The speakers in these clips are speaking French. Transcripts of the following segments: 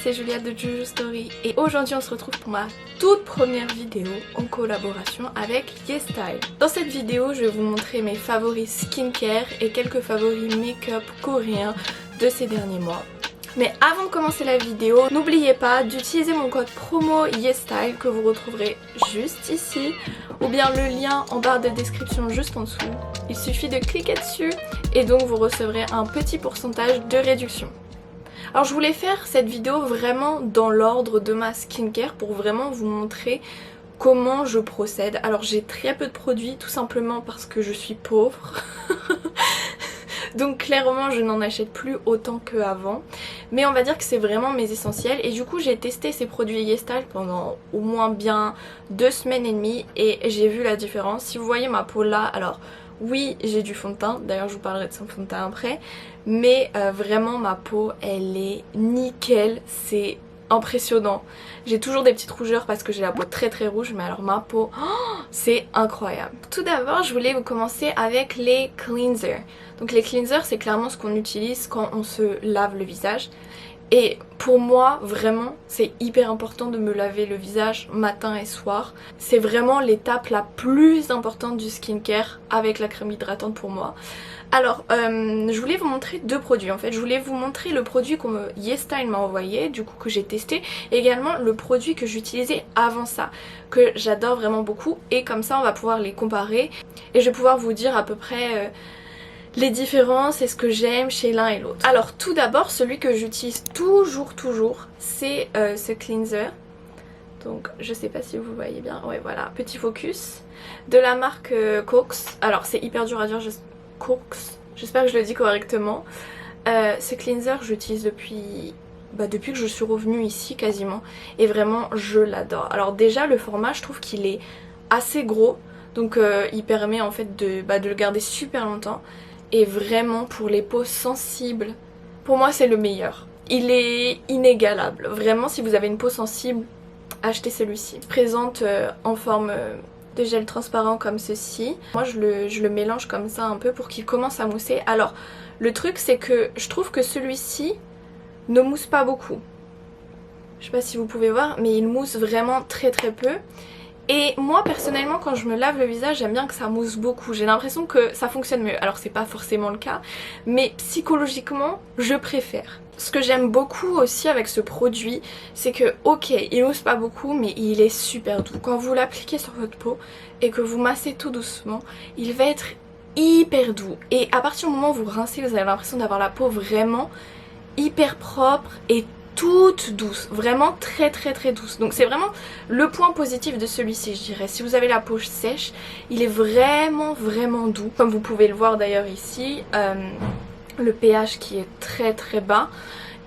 c'est Julia de Juju Story et aujourd'hui on se retrouve pour ma toute première vidéo en collaboration avec YesStyle. Dans cette vidéo je vais vous montrer mes favoris skincare et quelques favoris make-up coréens de ces derniers mois. Mais avant de commencer la vidéo, n'oubliez pas d'utiliser mon code promo YesStyle que vous retrouverez juste ici ou bien le lien en barre de description juste en dessous. Il suffit de cliquer dessus et donc vous recevrez un petit pourcentage de réduction. Alors je voulais faire cette vidéo vraiment dans l'ordre de ma skincare pour vraiment vous montrer comment je procède. Alors j'ai très peu de produits tout simplement parce que je suis pauvre. Donc clairement je n'en achète plus autant qu'avant. Mais on va dire que c'est vraiment mes essentiels. Et du coup j'ai testé ces produits YesStyle pendant au moins bien 2 semaines et demie. Et j'ai vu la différence. Si vous voyez ma peau là, alors oui j'ai du fond de teint. D'ailleurs je vous parlerai de son fond de teint après. Mais vraiment ma peau elle est nickel. C'est impressionnant. J'ai toujours des petites rougeurs parce que j'ai la peau très très rouge, mais alors ma peau, oh, c'est incroyable. Tout d'abord je voulais vous commencer avec les cleansers. Donc les cleansers c'est clairement ce qu'on utilise quand on se lave le visage. Et pour moi vraiment c'est hyper important de me laver le visage matin et soir. C'est vraiment l'étape la plus importante du skincare avec la crème hydratante pour moi. Alors je voulais vous montrer deux produits en fait. Je voulais vous montrer le produit que YesStyle m'a envoyé, du coup que j'ai testé, et également le produit que j'utilisais avant ça, que j'adore vraiment beaucoup, et comme ça on va pouvoir les comparer et je vais pouvoir vous dire à peu près les différences et ce que j'aime chez l'un et l'autre. Alors tout d'abord celui que j'utilise toujours c'est ce cleanser. Donc je sais pas si vous voyez bien, ouais voilà, petit focus de la marque Cox. Alors c'est hyper dur à dire, Cox, j'espère que je le dis correctement. Ce cleanser j'utilise depuis que je suis revenue ici quasiment, et vraiment je l'adore. Alors déjà le format je trouve qu'il est assez gros, donc il permet en fait de le garder super longtemps, et vraiment pour les peaux sensibles, pour moi c'est le meilleur. Il est inégalable, vraiment si vous avez une peau sensible, achetez celui-ci. Il se présente en forme de gel transparent comme ceci. Moi je le mélange comme ça un peu pour qu'il commence à mousser. Alors le truc c'est que je trouve que celui-ci ne mousse pas beaucoup. Je sais pas si vous pouvez voir, mais il mousse vraiment très peu. Et moi personnellement quand je me lave le visage j'aime bien que ça mousse beaucoup. J'ai l'impression que ça fonctionne mieux. Alors c'est pas forcément le cas, mais psychologiquement je préfère. Ce que j'aime beaucoup aussi avec ce produit, c'est que ok il mousse pas beaucoup mais il est super doux. Quand vous l'appliquez sur votre peau et que vous massez tout doucement, il va être hyper doux. Et à partir du moment où vous rincez, vous avez l'impression d'avoir la peau vraiment hyper propre et toute douce, vraiment très douce. Donc c'est vraiment le point positif de celui-ci je dirais. Si vous avez la peau sèche, il est vraiment doux. Comme vous pouvez le voir d'ailleurs ici, le pH qui est très bas,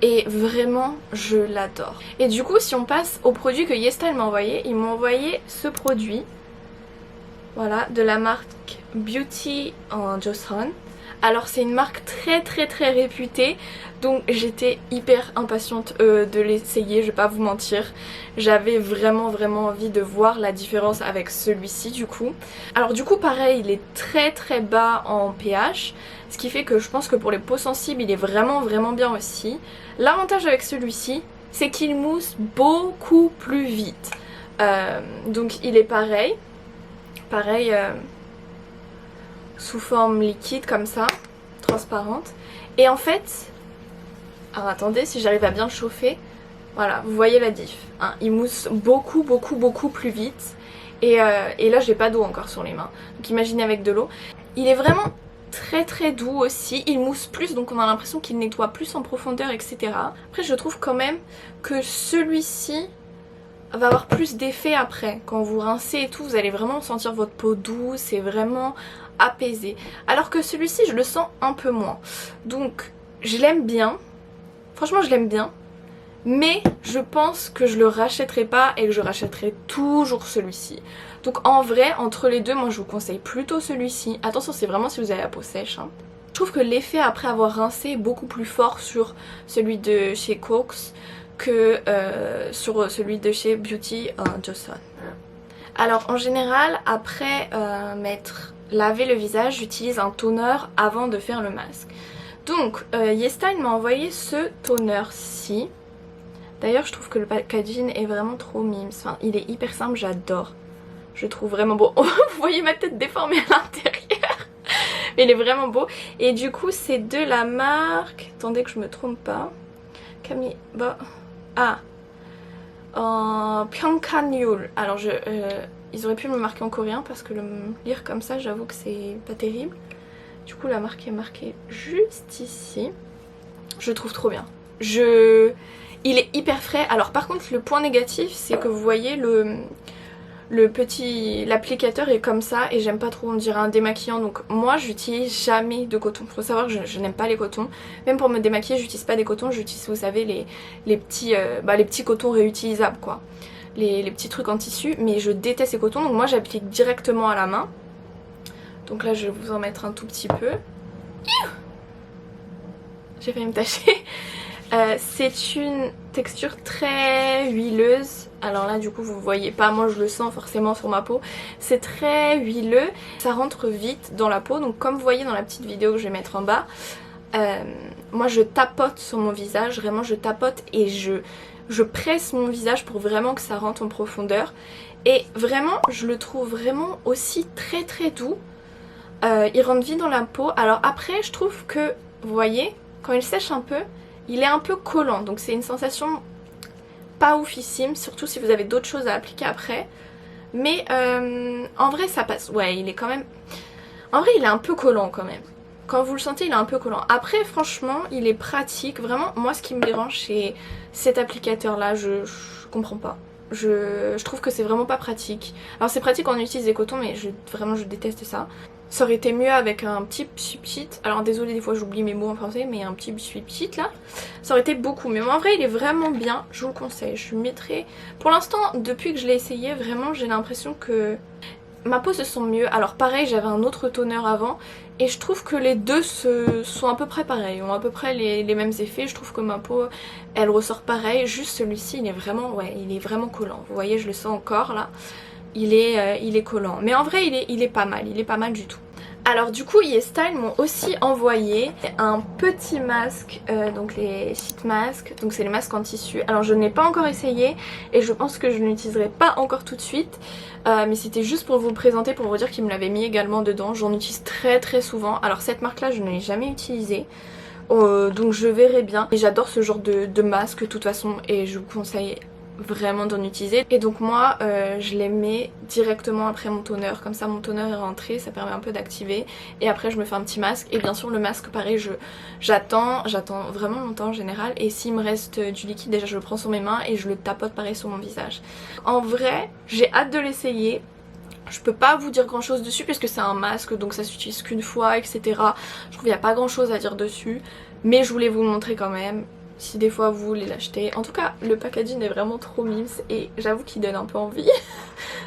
et vraiment je l'adore. Et du coup si on passe au produit que YesStyle m'a envoyé, il m'a envoyé ce produit, voilà, de la marque Beauty Joseon. Alors c'est une marque très réputée, donc j'étais hyper impatiente de l'essayer, je vais pas vous mentir. J'avais vraiment envie de voir la différence avec celui-ci du coup. Alors du coup pareil, il est très bas en pH, ce qui fait que je pense que pour les peaux sensibles il est vraiment bien aussi. L'avantage avec celui-ci, c'est qu'il mousse beaucoup plus vite. Donc il est pareil sous forme liquide comme ça, transparente. Et en fait, alors attendez si j'arrive à bien le chauffer, voilà, vous voyez la diff, hein, il mousse beaucoup plus vite. Et là j'ai pas d'eau encore sur les mains, donc imaginez avec de l'eau. Il est vraiment très doux aussi, il mousse plus donc on a l'impression qu'il nettoie plus en profondeur, etc. Après je trouve quand même que celui-ci va avoir plus d'effet après. Quand vous rincez et tout, vous allez vraiment sentir votre peau douce et vraiment apaisée. Alors que celui-ci, je le sens un peu moins. Donc, je l'aime bien. Franchement, je l'aime bien. Mais je pense que je le rachèterai pas et que je rachèterai toujours celui-ci. Donc en vrai, entre les deux, moi je vous conseille plutôt celui-ci. Attention, c'est vraiment si vous avez la peau sèche, hein. Je trouve que l'effet après avoir rincé est beaucoup plus fort sur celui de chez Cox que sur celui de chez Beauty Joseon. Alors en général après m'être lavé le visage, j'utilise un toner avant de faire le masque. Donc YesStyle m'a envoyé ce toner-ci. D'ailleurs je trouve que le packaging est vraiment trop mimes, enfin il est hyper simple, j'adore. Je le trouve vraiment beau. Vous voyez ma tête déformée à l'intérieur. Mais il est vraiment beau. Et du coup c'est de la marque... Attendez que je me trompe pas. Camille... Bah... Ah Pyeongkanyul. Alors ils auraient pu me marquer en coréen parce que le lire comme ça j'avoue que c'est pas terrible. Du coup la marque est marquée juste ici. Je le trouve trop bien. Il est hyper frais. Alors par contre le point négatif c'est que vous voyez l'applicateur est comme ça et j'aime pas trop, on dirait un démaquillant, donc moi j'utilise jamais de coton. Faut savoir que je n'aime pas les cotons, même pour me démaquiller j'utilise pas des cotons, j'utilise vous savez les petits cotons réutilisables quoi, les petits trucs en tissu, mais je déteste les cotons donc moi j'applique directement à la main. Donc là je vais vous en mettre un tout petit peu. J'ai failli me tâcher. C'est une texture très huileuse. Alors là du coup vous voyez pas, moi je le sens forcément sur ma peau. C'est très huileux, ça rentre vite dans la peau. Donc comme vous voyez dans la petite vidéo que je vais mettre en bas, moi je tapote sur mon visage, vraiment je tapote et je presse mon visage pour vraiment que ça rentre en profondeur. Et vraiment je le trouve vraiment aussi très très doux. Il rentre vite dans la peau. Alors après je trouve que, vous voyez, quand il sèche un peu, il est un peu collant, donc c'est une sensation pas oufissime, surtout si vous avez d'autres choses à appliquer après. Mais en vrai ça passe, ouais il est quand même... En vrai il est un peu collant quand même. Quand vous le sentez il est un peu collant. Après franchement il est pratique, vraiment moi ce qui me dérange c'est cet applicateur là, je comprends pas. Je trouve que c'est vraiment pas pratique. Alors c'est pratique quand on utilise des cotons mais vraiment je déteste ça. Ça aurait été mieux avec un petit pchit. Alors désolé des fois j'oublie mes mots en français, mais un petit pchit là, ça aurait été beaucoup mieux. Mais en vrai il est vraiment bien, je vous le conseille. Je le mettrai... Pour l'instant depuis que je l'ai essayé, vraiment j'ai l'impression que ma peau se sent mieux. Alors pareil j'avais un autre toner avant et je trouve que les deux sont à peu près pareils, ont à peu près les mêmes effets. Je trouve que ma peau elle ressort pareil, juste celui-ci il est vraiment, ouais, il est vraiment collant. Vous voyez je le sens encore là. Il est collant. Mais en vrai il est pas mal, il est pas mal du tout. Alors du coup YesStyle m'ont aussi envoyé un petit masque, donc les sheet masks, donc c'est les masques en tissu. Alors je n'ai pas encore essayé et je pense que je ne l'utiliserai pas encore tout de suite. Mais c'était juste pour vous le présenter, pour vous dire qu'ils me l'avaient mis également dedans. J'en utilise très très souvent. Alors cette marque là je ne l'ai jamais utilisée. Donc je verrai bien. Et j'adore ce genre de masque de toute façon et je vous conseille vraiment d'en utiliser. Et donc moi je les mets directement après mon toner, comme ça mon toner est rentré, ça permet un peu d'activer et après je me fais un petit masque. Et bien sûr le masque pareil j'attends vraiment longtemps en général, et s'il me reste du liquide déjà je le prends sur mes mains et je le tapote pareil sur mon visage. En vrai j'ai hâte de l'essayer. Je peux pas vous dire grand chose dessus puisque c'est un masque donc ça s'utilise qu'une fois etc. Je trouve qu'il n'y a pas grand chose à dire dessus, mais je voulais vous le montrer quand même si des fois vous voulez l'acheter. En tout cas le packaging est vraiment trop mimes et j'avoue qu'il donne un peu envie.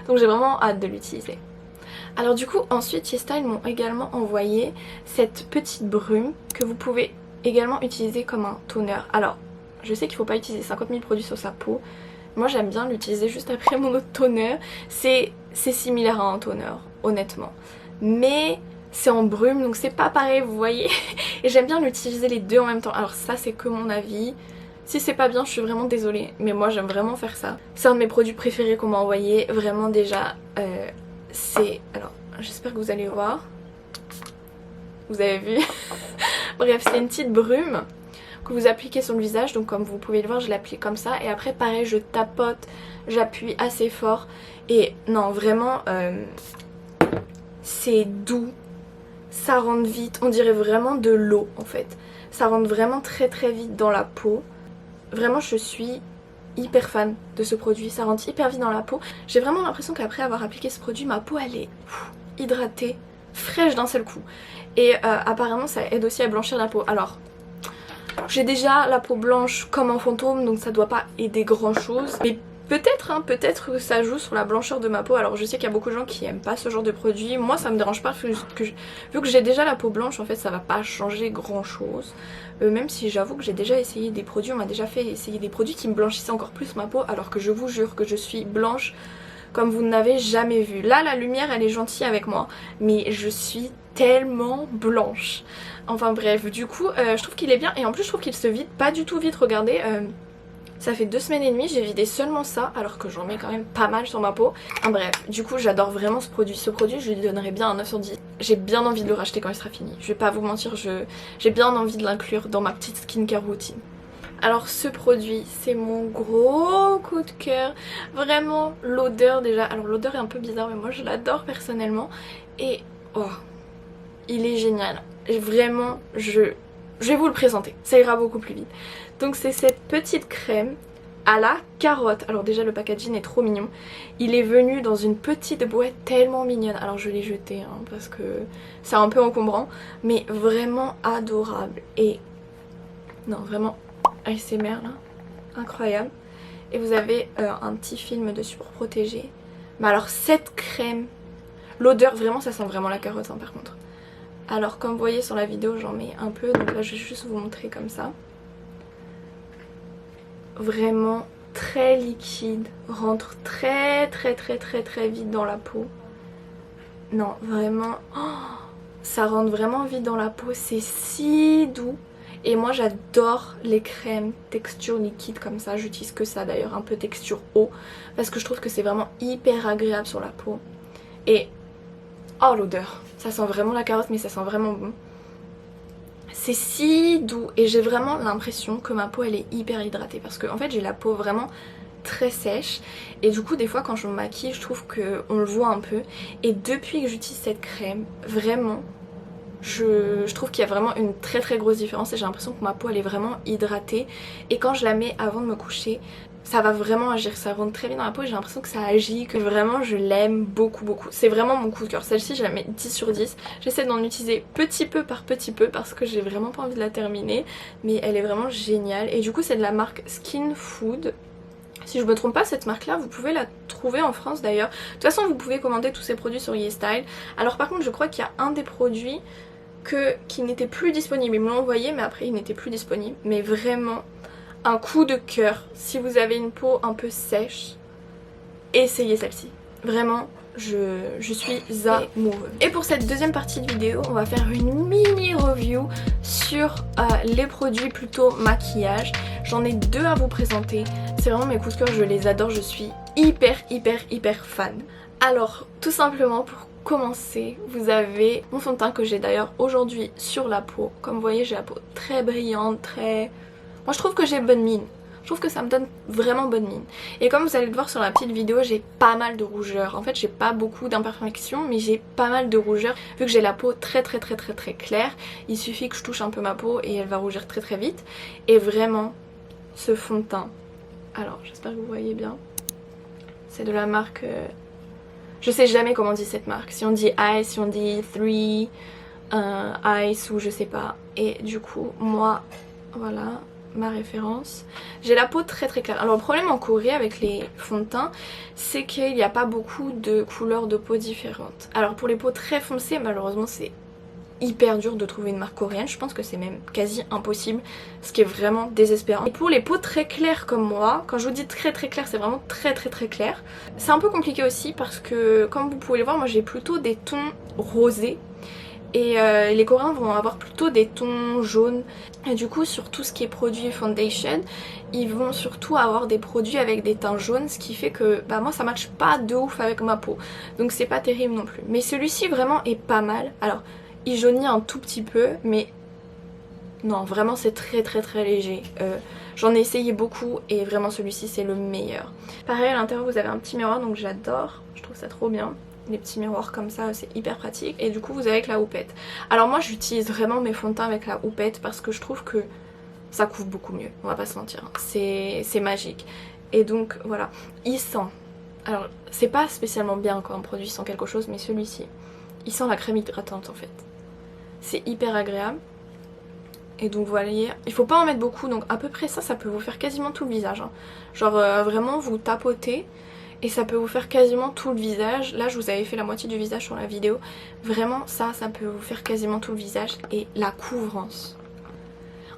Donc j'ai vraiment hâte de l'utiliser. Alors du coup ensuite YesStyle m'ont également envoyé cette petite brume que vous pouvez également utiliser comme un toner. Alors je sais qu'il faut pas utiliser 50 000 produits sur sa peau. Moi j'aime bien l'utiliser juste après mon autre toner. C'est similaire à un toner honnêtement, mais c'est en brume donc c'est pas pareil vous voyez. Et j'aime bien l'utiliser les deux en même temps. Alors ça c'est que mon avis, si c'est pas bien je suis vraiment désolée, mais moi j'aime vraiment faire ça. C'est un de mes produits préférés qu'on m'a envoyé, vraiment déjà c'est... Alors j'espère que vous allez voir, vous avez vu. Bref c'est une petite brume que vous appliquez sur le visage, donc comme vous pouvez le voir je l'applique comme ça et après pareil je tapote, j'appuie assez fort et non vraiment c'est doux, ça rentre vite, on dirait vraiment de l'eau en fait, ça rentre vraiment très très vite dans la peau. Vraiment je suis hyper fan de ce produit, ça rentre hyper vite dans la peau. J'ai vraiment l'impression qu'après avoir appliqué ce produit ma peau elle est hydratée, fraîche d'un seul coup et apparemment ça aide aussi à blanchir la peau. Alors j'ai déjà la peau blanche comme un fantôme donc ça doit pas aider grand chose, mais peut-être hein, peut-être que ça joue sur la blancheur de ma peau. Alors je sais qu'il y a beaucoup de gens qui aiment pas ce genre de produit, moi ça me dérange pas vu que j'ai déjà la peau blanche en fait ça va pas changer grand chose. Même si j'avoue que j'ai déjà essayé des produits, on m'a déjà fait essayer des produits qui me blanchissaient encore plus ma peau alors que je vous jure que je suis blanche comme vous n'avez jamais vu. Là la lumière elle est gentille avec moi mais je suis tellement blanche. Enfin bref du coup je trouve qu'il est bien et en plus je trouve qu'il se vide pas du tout vite, regardez. Ça fait 2 semaines et demie, j'ai vidé seulement ça alors que j'en mets quand même pas mal sur ma peau. Bref, du coup j'adore vraiment ce produit. Ce produit je lui donnerais bien un 9 sur 10. J'ai bien envie de le racheter quand il sera fini. Je vais pas vous mentir, j'ai bien envie de l'inclure dans ma petite skincare routine. Alors ce produit c'est mon gros coup de cœur. Vraiment l'odeur déjà. Alors l'odeur est un peu bizarre mais moi je l'adore personnellement. Et oh, il est génial. Et vraiment je vais vous le présenter. Ça ira beaucoup plus vite. Donc c'est cette petite crème à la carotte. Alors déjà le packaging est trop mignon. Il est venu dans une petite boîte tellement mignonne. Alors je l'ai jeté hein, parce que c'est un peu encombrant. Mais vraiment adorable. Et non vraiment ASMR là. Incroyable. Et vous avez un petit film dessus pour protéger. Mais alors cette crème, l'odeur vraiment ça sent vraiment la carotte hein, par contre. Alors comme vous voyez sur la vidéo j'en mets un peu. Donc là je vais juste vous montrer comme ça. Vraiment très liquide, rentre très vite dans la peau. Non vraiment, oh, ça rentre vraiment vite dans la peau, c'est si doux. Et moi j'adore les crèmes texture liquide comme ça, j'utilise que ça d'ailleurs, un peu texture eau. Parce que je trouve que c'est vraiment hyper agréable sur la peau. Et oh l'odeur, ça sent vraiment la carotte mais ça sent vraiment bon. C'est si doux et j'ai vraiment l'impression que ma peau elle est hyper hydratée parce que en fait j'ai la peau vraiment très sèche et du coup des fois quand je me maquille je trouve qu'on le voit un peu et depuis que j'utilise cette crème vraiment je trouve qu'il y a vraiment une très grosse différence et j'ai l'impression que ma peau elle est vraiment hydratée et quand je la mets avant de me coucher ça va vraiment agir, ça rentre très bien dans la peau et j'ai l'impression que ça agit, que vraiment je l'aime beaucoup. C'est vraiment mon coup de cœur. Celle-ci je la mets 10 sur 10. J'essaie d'en utiliser petit peu par petit peu parce que j'ai vraiment pas envie de la terminer. Mais elle est vraiment géniale. Et du coup c'est de la marque Skin Food. Si je me trompe pas, cette marque là vous pouvez la trouver en France d'ailleurs. De toute façon vous pouvez commander tous ces produits sur YesStyle. Alors par contre je crois qu'il y a un des produits qui n'était plus disponible. Ils me l'ont envoyé mais après il n'était plus disponible. Mais vraiment un coup de cœur, si vous avez une peau un peu sèche, essayez celle-ci. Vraiment, je suis amoureuse. Et pour cette deuxième partie de vidéo, on va faire une mini review sur les produits plutôt maquillage. J'en ai 2 à vous présenter. C'est vraiment mes coups de cœur, je les adore, je suis hyper fan. Alors, tout simplement pour commencer, vous avez mon fond de teint que j'ai d'ailleurs aujourd'hui sur la peau. Comme vous voyez, j'ai la peau très brillante, très... Moi je trouve que j'ai bonne mine, je trouve que ça me donne vraiment bonne mine. Et comme vous allez le voir sur la petite vidéo, j'ai pas mal de rougeurs. En fait j'ai pas beaucoup d'imperfections mais j'ai pas mal de rougeurs. Vu que j'ai la peau très claire, il suffit que je touche un peu ma peau et elle va rougir très vite. Et vraiment ce fond de teint, alors j'espère que vous voyez bien, c'est de la marque... Je sais jamais comment on dit cette marque, si on dit Ice, si on dit 3 Ice ou je sais pas. Et du coup moi, voilà... ma référence. J'ai la peau très claire. Alors le problème en Corée avec les fonds de teint c'est qu'il n'y a pas beaucoup de couleurs de peau différentes. Alors pour les peaux très foncées malheureusement c'est hyper dur de trouver une marque coréenne. Je pense que c'est même quasi impossible, ce qui est vraiment désespérant. Et pour les peaux très claires comme moi, quand je vous dis très clair c'est vraiment très clair. C'est un peu compliqué aussi parce que comme vous pouvez le voir moi j'ai plutôt des tons rosés. Et les Coréens vont avoir plutôt des tons jaunes. Et du coup sur tout ce qui est produit foundation, ils vont surtout avoir des produits avec des teints jaunes. Ce qui fait que bah, moi ça matche pas de ouf avec ma peau. Donc c'est pas terrible non plus. Mais celui-ci vraiment est pas mal. Alors il jaunit un tout petit peu mais non vraiment c'est très léger. J'en ai essayé beaucoup et vraiment celui-ci c'est le meilleur. Pareil à l'intérieur vous avez un petit miroir donc j'adore. Je trouve ça trop bien. Les petits miroirs comme ça c'est hyper pratique. Et du coup vous avez avec la houppette. Alors moi j'utilise vraiment mes fonds de teint avec la houppette parce que je trouve que ça couvre beaucoup mieux, on va pas se mentir, c'est magique. Et donc voilà, il sent, alors c'est pas spécialement bien quand un produit sent quelque chose mais celui-ci, il sent la crème hydratante en fait. C'est hyper agréable. Et donc vous voyez, il faut pas en mettre beaucoup donc à peu près ça peut vous faire quasiment tout le visage hein. Genre vraiment vous tapotez et ça peut vous faire quasiment tout le visage. Là je vous avais fait la moitié du visage sur la vidéo. Vraiment ça peut vous faire quasiment tout le visage. Et la couvrance.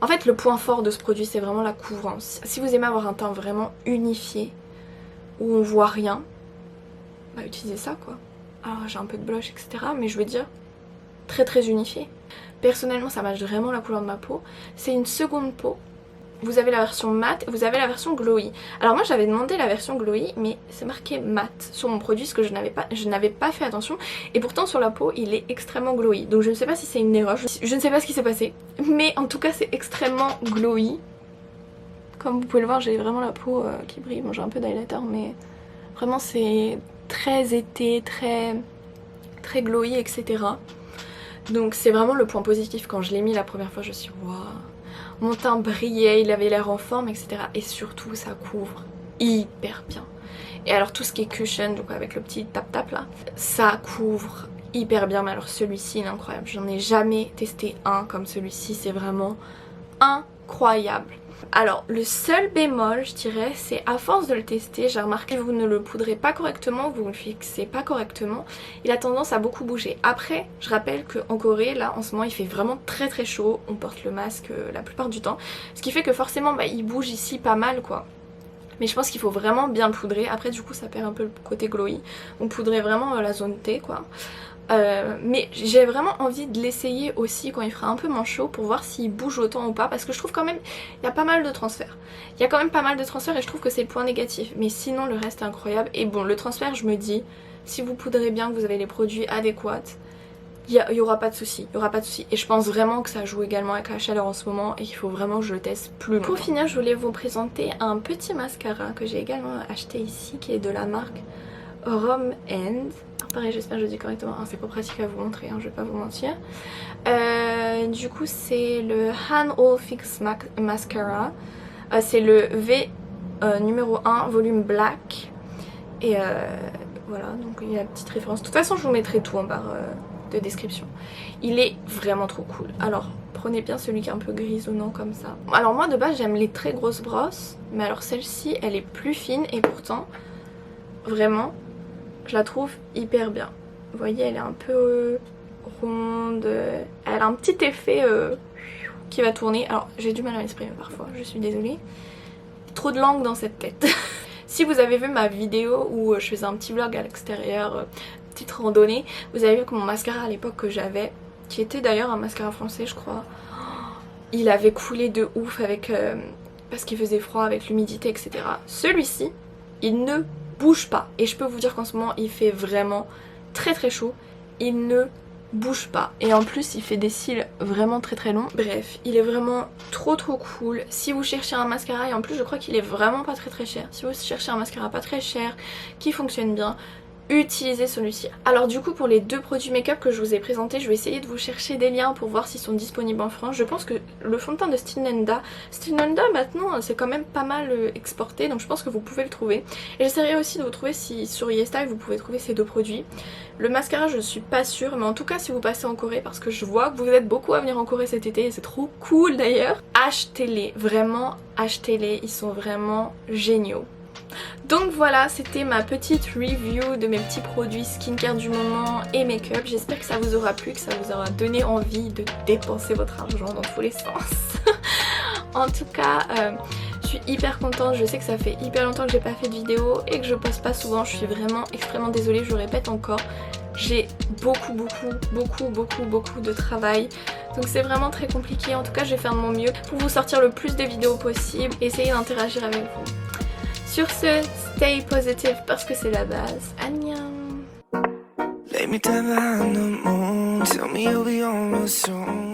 En fait le point fort de ce produit c'est vraiment la couvrance. Si vous aimez avoir un teint vraiment unifié, où on voit rien, bah utilisez ça quoi. Alors j'ai un peu de blush etc. mais je veux dire très unifié. Personnellement ça matche vraiment la couleur de ma peau. C'est une seconde peau. vous avez la version mat et vous avez la version glowy. Alors moi j'avais demandé la version glowy mais c'est marqué mat sur mon produit, ce que je n'avais pas fait attention, et pourtant sur la peau il est extrêmement glowy. Donc je ne sais pas si c'est une erreur, je ne sais pas ce qui s'est passé, mais en tout cas c'est extrêmement glowy. Comme vous pouvez le voir, j'ai vraiment la peau qui brille. Bon, j'ai un peu d'highlighter mais vraiment c'est très été, très glowy, etc. Donc c'est vraiment le point positif. Quand je l'ai mis la première fois je me suis dit waouh, mon teint brillait, il avait l'air en forme, etc. Et surtout ça couvre hyper bien. Et alors tout ce qui est cushion, donc avec le petit tap-tap là, ça couvre hyper bien. Mais alors celui-ci il est incroyable, j'en ai jamais testé un comme celui-ci, c'est vraiment incroyable. Alors le seul bémol je dirais, c'est à force de le tester, j'ai remarqué que vous ne le poudrez pas correctement, vous ne le fixez pas correctement, il a tendance à beaucoup bouger. Après je rappelle qu'en Corée là en ce moment il fait vraiment très chaud, on porte le masque la plupart du temps, ce qui fait que forcément bah, il bouge ici pas mal quoi. Mais je pense qu'il faut vraiment bien le poudrer, après du coup ça perd un peu le côté glowy, donc poudrez vraiment la zone T quoi. Mais j'ai vraiment envie de l'essayer aussi quand il fera un peu moins chaud pour voir s'il bouge autant ou pas, parce que je trouve quand même il y a pas mal de transferts. Il y a quand même pas mal de transferts et je trouve que c'est le point négatif, mais sinon le reste est incroyable. Et bon, le transfert je me dis, si vous poudrez bien, que vous avez les produits adéquats, il y aura pas de souci, il y aura pas de souci. Et je pense vraiment que ça joue également avec la chaleur en ce moment et qu'il faut vraiment que je le teste plus longtemps. Pour finir, je voulais vous présenter un petit mascara que j'ai également acheté ici, qui est de la marque Rom End. Pareil, j'espère que je dis correctement, c'est pas pratique à vous montrer, je vais pas vous mentir. Du coup c'est le Han All Fix Mascara, c'est le V numéro 1 volume black. Et voilà, donc il y a une petite référence. De toute façon je vous mettrai tout en barre de description. Il est vraiment trop cool. Alors prenez bien celui qui est un peu grisonnant comme ça. Alors moi de base j'aime les très grosses brosses, mais alors celle-ci elle est plus fine et pourtant vraiment je la trouve hyper bien. Vous voyez, elle est un peu ronde, elle a un petit effet qui va tourner. Alors j'ai du mal à m'exprimer parfois, je suis désolée. Trop de langue dans cette tête. Si vous avez vu ma vidéo où je faisais un petit vlog à l'extérieur, petite randonnée, vous avez vu que mon mascara à l'époque que j'avais, qui était d'ailleurs un mascara français je crois, il avait coulé de ouf avec parce qu'il faisait froid avec l'humidité, etc. Celui-ci, il ne bouge pas, et je peux vous dire qu'en ce moment il fait vraiment très chaud, il ne bouge pas et en plus il fait des cils vraiment très longs. Bref, il est vraiment trop cool. Si vous cherchez un mascara, et en plus je crois qu'il est vraiment pas très cher, si vous cherchez un mascara pas très cher qui fonctionne bien, utilisez celui-ci. Alors du coup pour les deux produits make-up que je vous ai présentés, je vais essayer de vous chercher des liens pour voir s'ils sont disponibles en France. Je pense que le fond de teint de Stilnenda maintenant c'est quand même pas mal exporté, donc je pense que vous pouvez le trouver. Et j'essaierai aussi de vous trouver si sur YesStyle vous pouvez trouver ces deux produits. Le mascara je suis pas sûre, mais en tout cas si vous passez en Corée, parce que je vois que vous êtes beaucoup à venir en Corée cet été et c'est trop cool d'ailleurs, achetez-les, vraiment achetez-les, ils sont vraiment géniaux. Donc voilà, c'était ma petite review de mes petits produits skincare du moment et make-up. J'espère que ça vous aura plu, que ça vous aura donné envie de dépenser votre argent dans tous les sens. En tout cas, je suis hyper contente. Je sais que ça fait hyper longtemps que j'ai pas fait de vidéo et que je poste pas souvent. Je suis vraiment extrêmement désolée, je le répète encore. J'ai beaucoup de travail, donc c'est vraiment très compliqué. En tout cas, je vais faire de mon mieux pour vous sortir le plus de vidéos possible et essayer d'interagir avec vous. Sur ce, stay positive parce que c'est la base. Annyeong. Lay me down behind the moon, tell me you'll be on real soon.